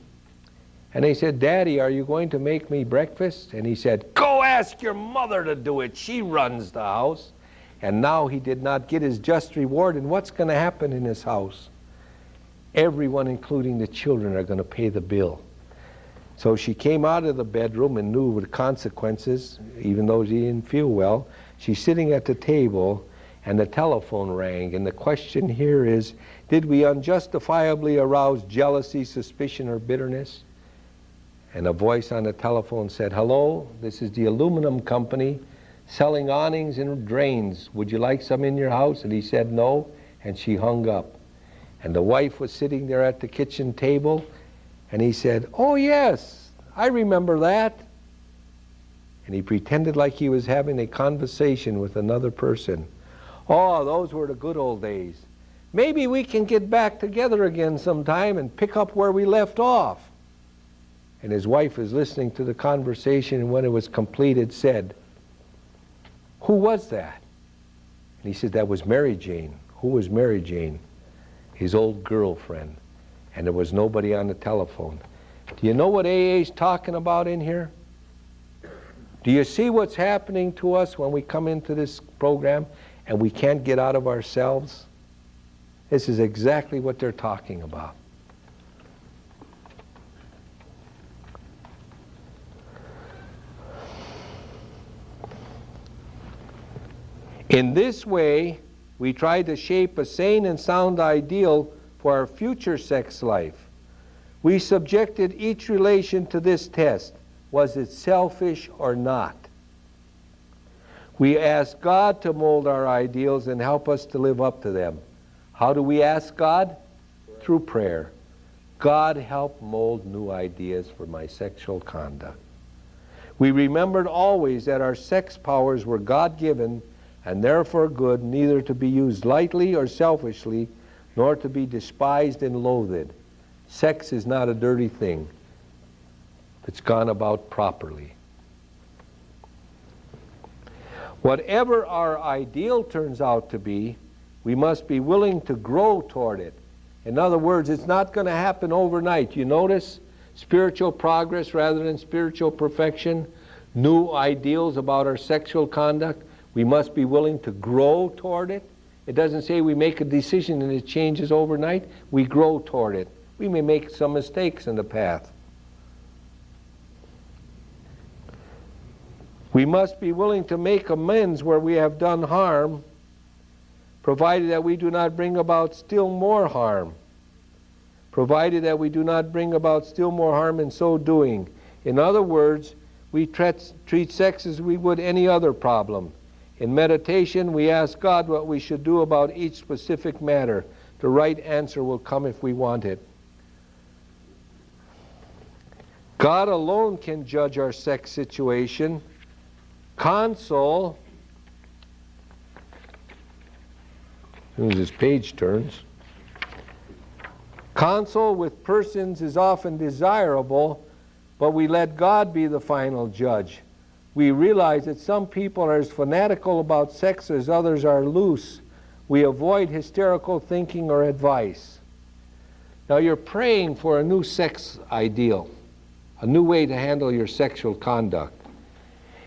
And they said, "Daddy, are you going to make me breakfast?" And he said, "Go ask your mother to do it. She runs the house." And now he did not get his just reward. And what's going to happen in his house? Everyone, including the children, are going to pay the bill. So she came out of the bedroom and knew the consequences, even though she didn't feel well. She's sitting at the table, and the telephone rang. And the question here is, did we unjustifiably arouse jealousy, suspicion, or bitterness? And a voice on the telephone said, "Hello, this is the aluminum company selling awnings and drains. Would you like some in your house?" And he said no, and she hung up. And the wife was sitting there at the kitchen table, and he said, "Oh yes, I remember that." And he pretended like he was having a conversation with another person. "Oh, those were the good old days. Maybe we can get back together again sometime and pick up where we left off." And his wife is listening to the conversation, and when it was completed, said, "Who was that?" And he said, "That was Mary Jane." Who was Mary Jane? His old girlfriend. And there was nobody on the telephone. Do you know what AA is talking about in here? Do you see what's happening to us when we come into this program and we can't get out of ourselves? This is exactly what they're talking about. In this way, we try to shape a sane and sound ideal for our future sex life. We subjected each relation to this test. Was it selfish or not? We asked God to mold our ideals and help us to live up to them. How do we ask God? Through prayer. God, help mold new ideas for my sexual conduct. We remembered always that our sex powers were God-given and therefore good, neither to be used lightly or selfishly, nor to be despised and loathed. Sex is not a dirty thing. It's gone about properly. Whatever our ideal turns out to be, we must be willing to grow toward it In other words, it's not going to happen overnight. You notice spiritual progress rather than spiritual perfection, new ideals about our sexual conduct. We must be willing to grow toward it. It doesn't say we make a decision and it changes overnight. We grow toward it. We may make some mistakes in the path. We must be willing to make amends where we have done harm, provided that we do not bring about still more harm. Provided that we do not bring about still more harm in so doing. In other words, we treat sex as we would any other problem. In meditation, we ask God what we should do about each specific matter. The right answer will come if we want it. God alone can judge our sex situation. Console, as soon as this page turns, counsel with persons is often desirable, but we let God be the final judge. We realize that some people are as fanatical about sex as others are loose. We avoid hysterical thinking or advice. Now you're praying for a new sex ideal, a new way to handle your sexual conduct.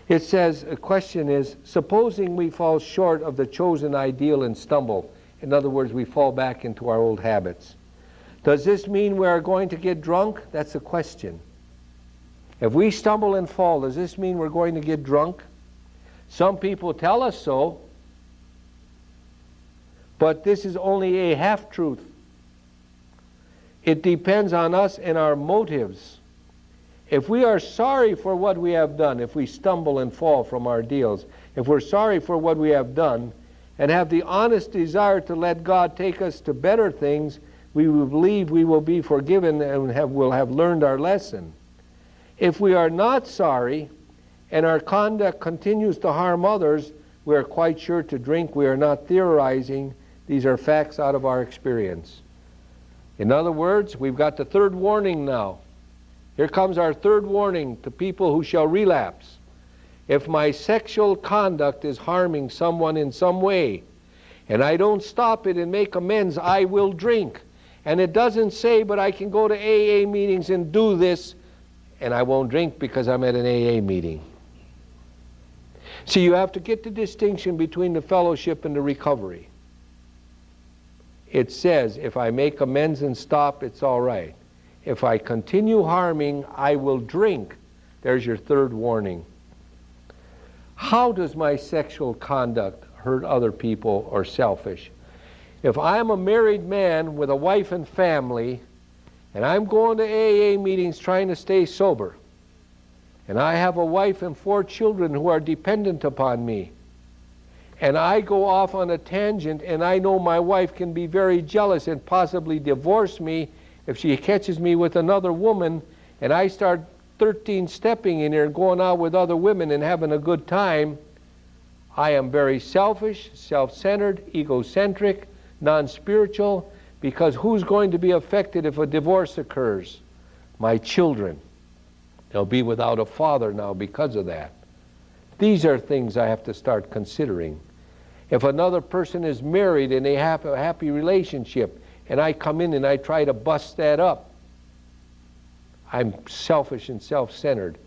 It says, a question is, supposing we fall short of the chosen ideal and stumble. In other words, we fall back into our old habits. Does this mean we are going to get drunk? That's a question. If we stumble and fall, does this mean we're going to get drunk? Some people tell us so, but this is only a half-truth. It depends on us and our motives. If we are sorry for what we have done, if we stumble and fall from our deals, if we're sorry for what we have done, and have the honest desire to let God take us to better things, we will believe we will be forgiven and will have learned our lesson. If we are not sorry, and our conduct continues to harm others, we are quite sure to drink. We are not theorizing. These are facts out of our experience. In other words, we've got the third warning now. Here comes our third warning to people who shall relapse. If my sexual conduct is harming someone in some way, and I don't stop it and make amends, I will drink. And it doesn't say, but I can go to AA meetings and do this, and I won't drink because I'm at an AA meeting. See, you have to get the distinction between the fellowship and the recovery. It says, if I make amends and stop, it's all right. If I continue harming, I will drink. There's your third warning. How does my sexual conduct hurt other people or selfish? If I'm a married man with a wife and family, and I'm going to AA meetings trying to stay sober, and I have a wife and 4 children who are dependent upon me, and I go off on a tangent, and I know my wife can be very jealous and possibly divorce me if she catches me with another woman, and I start 13-stepping in here and going out with other women and having a good time, I am very selfish, self-centered, egocentric, non-spiritual, because who's going to be affected if a divorce occurs? My children. They'll be without a father now because of that. These are things I have to start considering. If another person is married and they have a happy relationship, and I come in and I try to bust that up, I'm selfish and self-centered.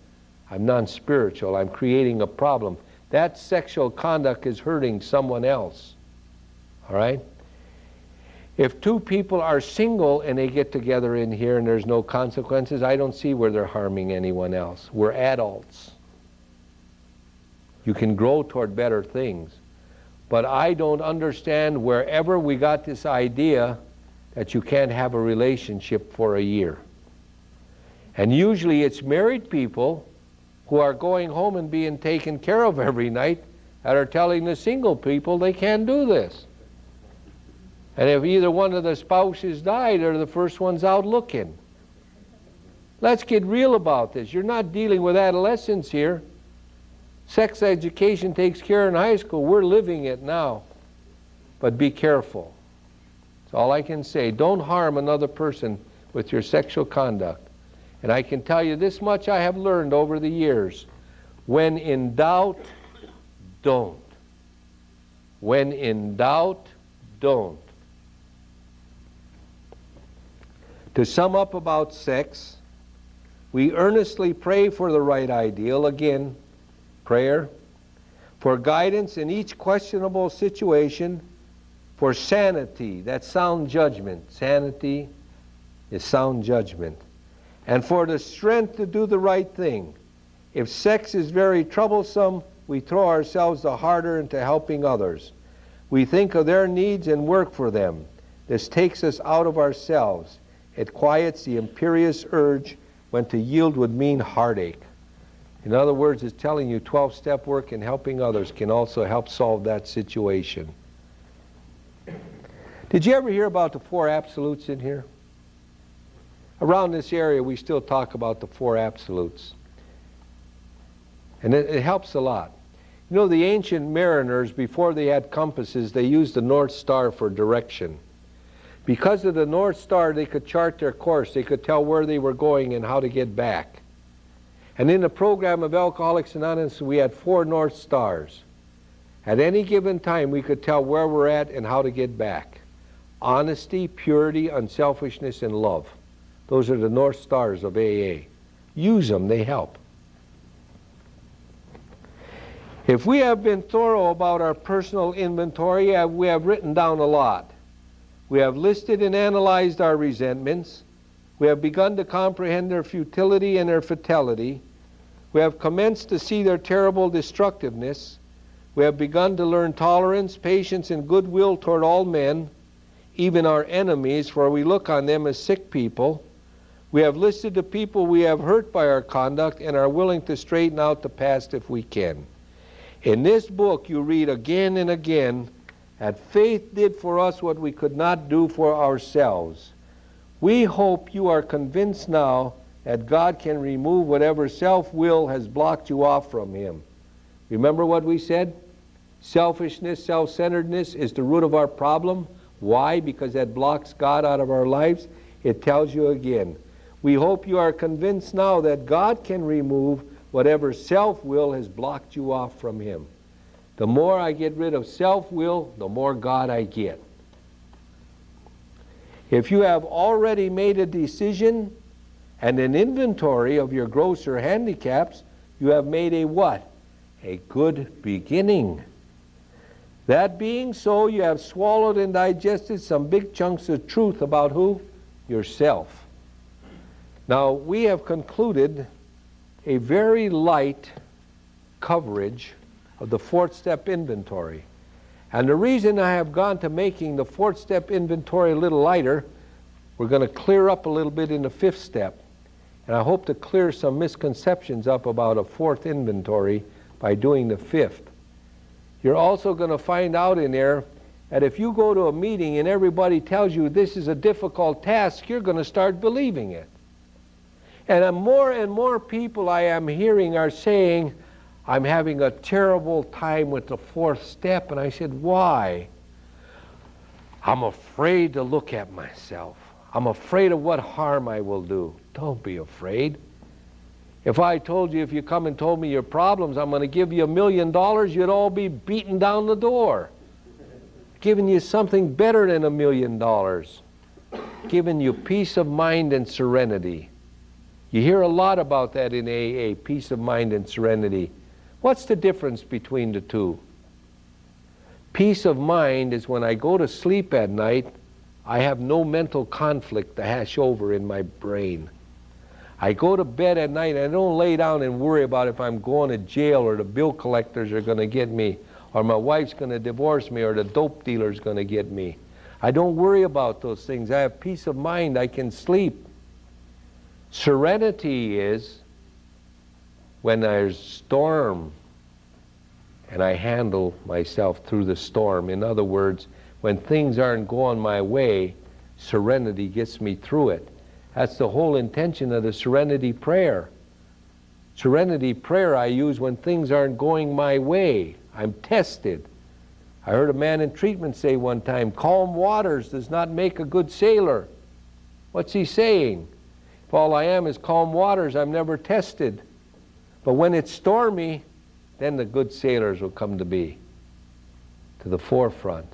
I'm non-spiritual. I'm creating a problem. That sexual conduct is hurting someone else. All right? If 2 people are single and they get together in here and there's no consequences, I don't see where they're harming anyone else. We're adults. You can grow toward better things. But I don't understand wherever we got this idea that you can't have a relationship for a year. And usually it's married people who are going home and being taken care of every night that are telling the single people they can't do this. And if either one of the spouses died, they're the first ones out looking. Let's get real about this. You're not dealing with adolescents here. Sex education takes care in high school. We're living it now. But be careful. That's all I can say. Don't harm another person with your sexual conduct. And I can tell you this much I have learned over the years. When in doubt, don't. When in doubt, don't. To sum up about sex, we earnestly pray for the right ideal, again, prayer, for guidance in each questionable situation, for sanity, that's sound judgment. Sanity is sound judgment. And for the strength to do the right thing. If sex is very troublesome, we throw ourselves the harder into helping others. We think of their needs and work for them. This takes us out of ourselves. It quiets the imperious urge when to yield would mean heartache. In other words, it's telling you 12-step work in helping others can also help solve that situation. Did you ever hear about the 4 absolutes in here? Around this area, we still talk about the 4 absolutes. And it helps a lot. You know, the ancient mariners, before they had compasses, they used the North Star for direction. Because of the North Star, they could chart their course. They could tell where they were going and how to get back. And in the program of Alcoholics Anonymous, we had 4 North Stars. At any given time, we could tell where we're at and how to get back. Honesty, purity, unselfishness, and love. Those are the North Stars of AA. Use them, they help. If we have been thorough about our personal inventory, we have written down a lot. We have listed and analyzed our resentments. We have begun to comprehend their futility and their fatality. We have commenced to see their terrible destructiveness. We have begun to learn tolerance, patience, and goodwill toward all men, even our enemies, for we look on them as sick people. We have listed the people we have hurt by our conduct and are willing to straighten out the past if we can. In this book, you read again and again that faith did for us what we could not do for ourselves. We hope you are convinced now that God can remove whatever self-will has blocked you off from Him. Remember what we said? Selfishness, self-centeredness is the root of our problem. Why? Because that blocks God out of our lives. It tells you again. We hope you are convinced now that God can remove whatever self-will has blocked you off from Him. The more I get rid of self-will, the more God I get. If you have already made a decision and an inventory of your grosser handicaps, you have made a what? A good beginning. That being so, you have swallowed and digested some big chunks of truth about who? Yourself. Now, we have concluded a very light coverage of the 4th step inventory. And the reason I have gone to making the 4th step inventory a little lighter, we're going to clear up a little bit in the 5th step. And I hope to clear some misconceptions up about a 4th inventory by doing the 5th. You're also going to find out in there that if you go to a meeting and everybody tells you this is a difficult task, you're going to start believing it. And more people I am hearing are saying, I'm having a terrible time with the 4th step. And I said, why? I'm afraid to look at myself. I'm afraid of what harm I will do. Don't be afraid. If I told you, if you come and told me your problems, I'm going to give you $1 million, you'd all be beating down the door. Giving you something better than $1 million. Giving you peace of mind and serenity. You hear a lot about that in AA, peace of mind and serenity. What's the difference between the two? Peace of mind is when I go to sleep at night, I have no mental conflict to hash over in my brain. I go to bed at night and I don't lay down and worry about if I'm going to jail or the bill collectors are going to get me or my wife's going to divorce me or the dope dealer's going to get me. I don't worry about those things. I have peace of mind. I can sleep. Serenity is when there's storm and I handle myself through the storm. In other words, when things aren't going my way, serenity gets me through it. That's the whole intention of the serenity prayer. Serenity prayer I use when things aren't going my way. I'm tested. I heard a man in treatment say one time, calm waters does not make a good sailor. What's he saying? If all I am is calm waters, I'm never tested. But when it's stormy, then the good sailors will come to be, to the forefront.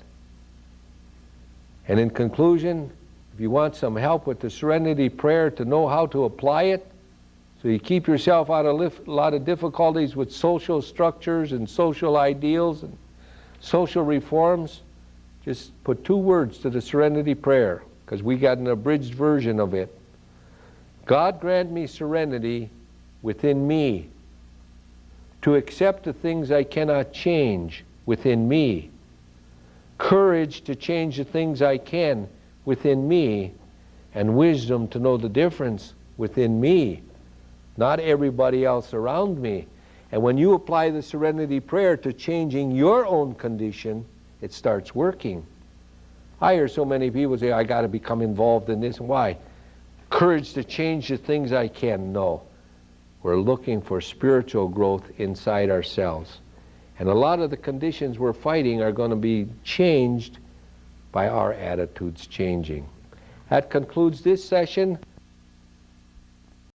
And in conclusion, If you want some help with the Serenity Prayer to know how to apply it, so you keep yourself out of a lot of difficulties with social structures and social ideals and social reforms, just put 2 words to the Serenity Prayer, because we got an abridged version of it. God grant me serenity within me to accept the things I cannot change within me, courage to change the things I can within me, and wisdom to know the difference within me, not everybody else around me. And when you apply the Serenity Prayer to changing your own condition, it starts working. I hear so many people say, I got to become involved in this. Why? Courage to change the things I can. No. We're looking for spiritual growth inside ourselves. And a lot of the conditions we're fighting are going to be changed by our attitudes changing. That concludes this session.